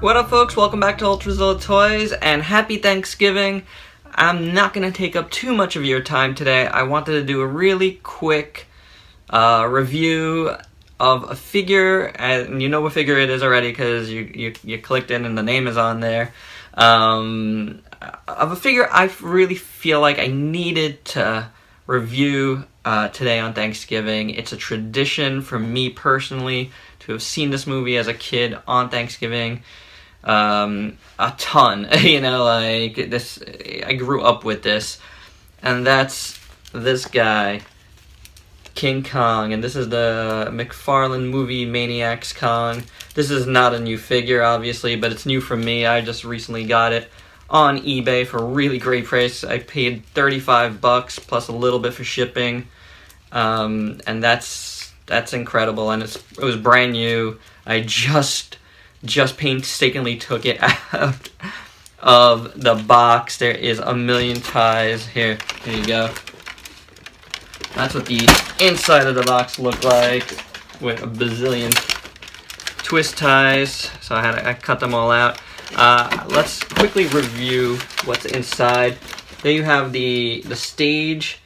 What up, folks? Welcome back to Ultrazilla Toys, and happy Thanksgiving. I'm not going to take up too much of your time today. I wanted to do a really quick review of a figure, and you know what figure it is already because you clicked in and the name is on there, of a figure I really feel like I needed to review today on Thanksgiving. It's a tradition for me personally to have seen this movie as a kid on Thanksgiving. A ton, you know, like this, I grew up with this, and that's this guy, King Kong, and this is the Mcfarlane movie Maniacs Kong. This is not a new figure, obviously, but it's new for me. I just recently got it on eBay for a really great price. I paid $35 plus a little bit for shipping, and that's incredible, and it was brand new. I just painstakingly took it out of the box. There is a million ties. Here you go. That's what the inside of the box looked like, with a bazillion twist ties. So I cut them all out. Let's quickly review what's inside. There you have the stage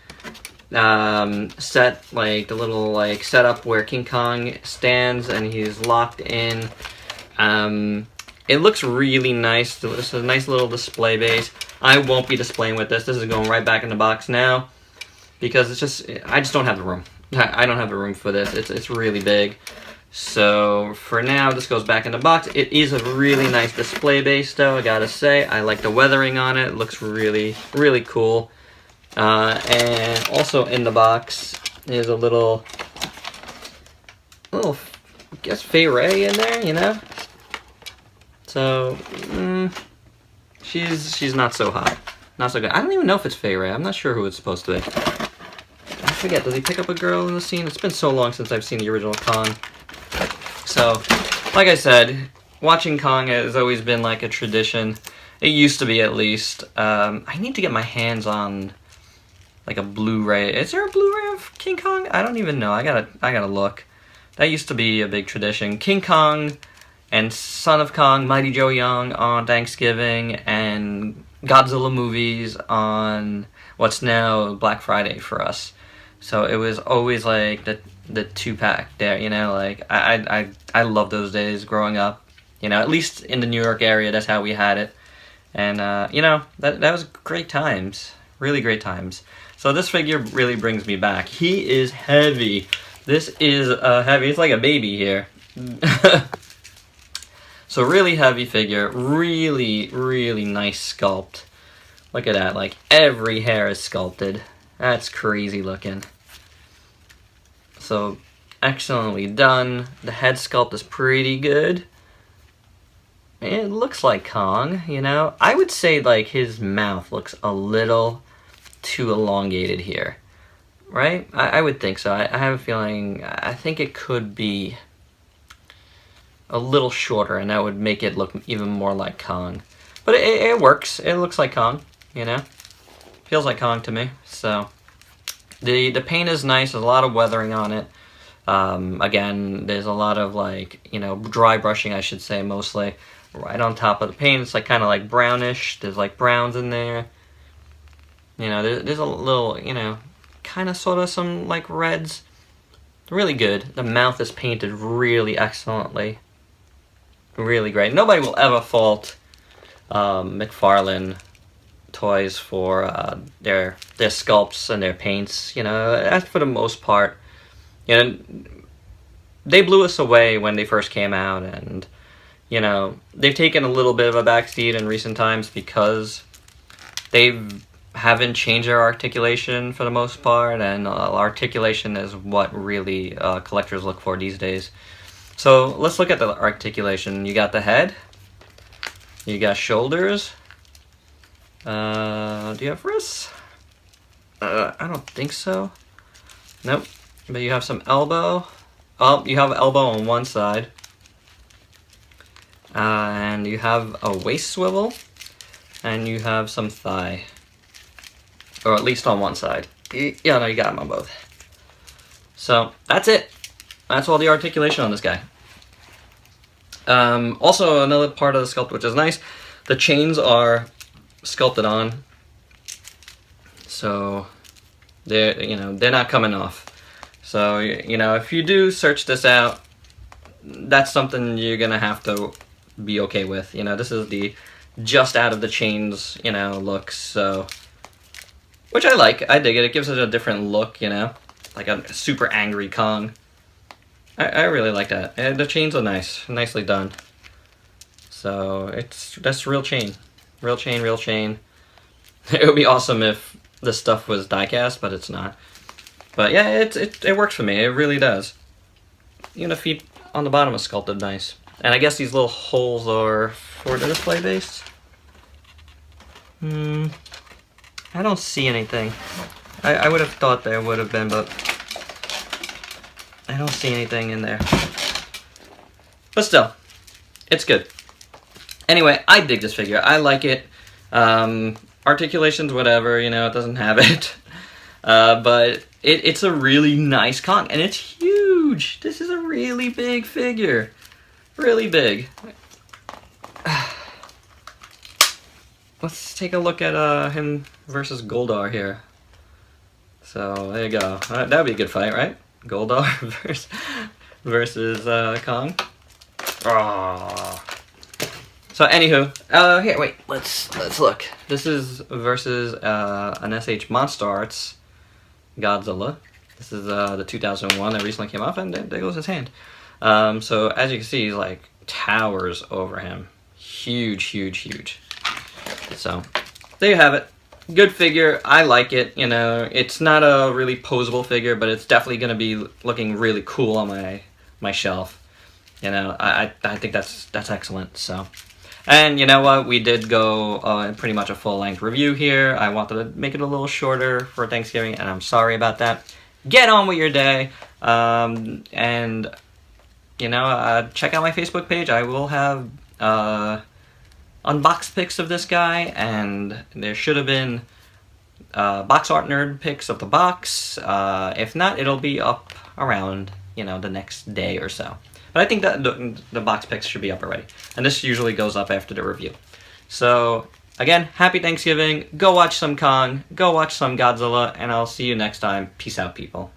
set, like the little like setup where King Kong stands and he's locked in. It looks really nice. It's a nice little display base. I won't be displaying with this. This is going right back in the box now because I just don't have the room. I don't have the room for this. It's really big. So for now, this goes back in the box. It is a really nice display base, though. I gotta say, I like the weathering on it. It looks really cool. And also in the box is a little, I guess, Fay Wray in there, you know. So, she's not so hot. Not so good. I don't even know if it's Fay Wray. I'm not sure who it's supposed to be. I forget, does he pick up a girl in the scene? It's been so long since I've seen the original Kong. So, like I said, watching Kong has always been like a tradition. It used to be, at least. I need to get my hands on like a Blu-ray. Is there a Blu-ray of King Kong? I don't even know. I gotta look. That used to be a big tradition. King Kong and Son of Kong, Mighty Joe Young on Thanksgiving, and Godzilla movies on what's now Black Friday for us. So it was always like the two-pack there, you know, like I love those days growing up, you know, at least in the New York area, that's how we had it. And you know, that was great times, really great times. So this figure really brings me back. He is heavy. This is heavy. It's like a baby here. So really heavy figure, really nice sculpt. Look at that, like every hair is sculpted. That's crazy looking. So excellently done. The head sculpt is pretty good. It looks like Kong, you know. I would say like his mouth looks a little too elongated here, right? I would think so. I have a feeling, I think it could be a little shorter, and that would make it look even more like Kong. But it works. It looks like Kong, you know? Feels like Kong to me. So the paint is nice. There's a lot of weathering on it. Again, there's a lot of, like, you know, dry brushing, I should say, mostly. Right on top of the paint. It's like kind of like brownish. There's like browns in there. You know, there's a little, you know, kind of sort of some like reds. Really good. The mouth is painted really excellently. Really great. Nobody will ever fault Mcfarlane toys for their sculpts and their paints. You know, that's for the most part. You know, they blew us away when they first came out, and you know, they've taken a little bit of a backseat in recent times because they haven't changed their articulation for the most part, and articulation is what really collectors look for these days. So let's look at the articulation. You got the head, you got shoulders, do you have wrists? I don't think so. Nope. But you have some elbow. Oh, you have elbow on one side. And you have a waist swivel, and you have some thigh. Or at least on one side. Yeah, no, you got them on both. So, that's it. That's all the articulation on this guy. Also, another part of the sculpt which is nice, the chains are sculpted on, so they're not coming off. So if you do search this out, that's something you're gonna have to be okay with. This is the just out of the chains look, so which I like. I dig it. It gives it a different look, like a super angry Kong. I really like that. And the chains are nicely done. So that's real chain. Real chain. It would be awesome if this stuff was die-cast, but it's not. But yeah, it works for me. It really does. Even the feet on the bottom are sculpted nice. And I guess these little holes are for the display base. I don't see anything. I would have thought there would have been, but I don't see anything in there. But still, it's good. Anyway, I dig this figure. I like it. Articulations, whatever, it doesn't have it. But it's a really nice Kong, and it's huge. This is a really big figure. Really big. Let's take a look at him versus Goldar here. So, there you go. That would be a good fight, right? Goldar versus Kong. Oh. So anywho, here, wait, let's look. This is versus an SH Monster Arts Godzilla. This is the 2001 that recently came off, and there goes his hand. So as you can see, he's like towers over him. Huge. So there you have it. Good figure. I like it. It's not a really posable figure, but it's definitely going to be looking really cool on my shelf. I think that's excellent. So, and you know what? We did go pretty much a full-length review here. I wanted to make it a little shorter for Thanksgiving, and I'm sorry about that. Get on with your day, and check out my Facebook page. I will have unboxed pics of this guy, and there should have been box art nerd pics of the box. If not, it'll be up around the next day or so. But I think that the box pics should be up already, and this usually goes up after the review. So again, happy Thanksgiving. Go watch some Kong, go watch some Godzilla, and I'll see you next time. Peace out, people.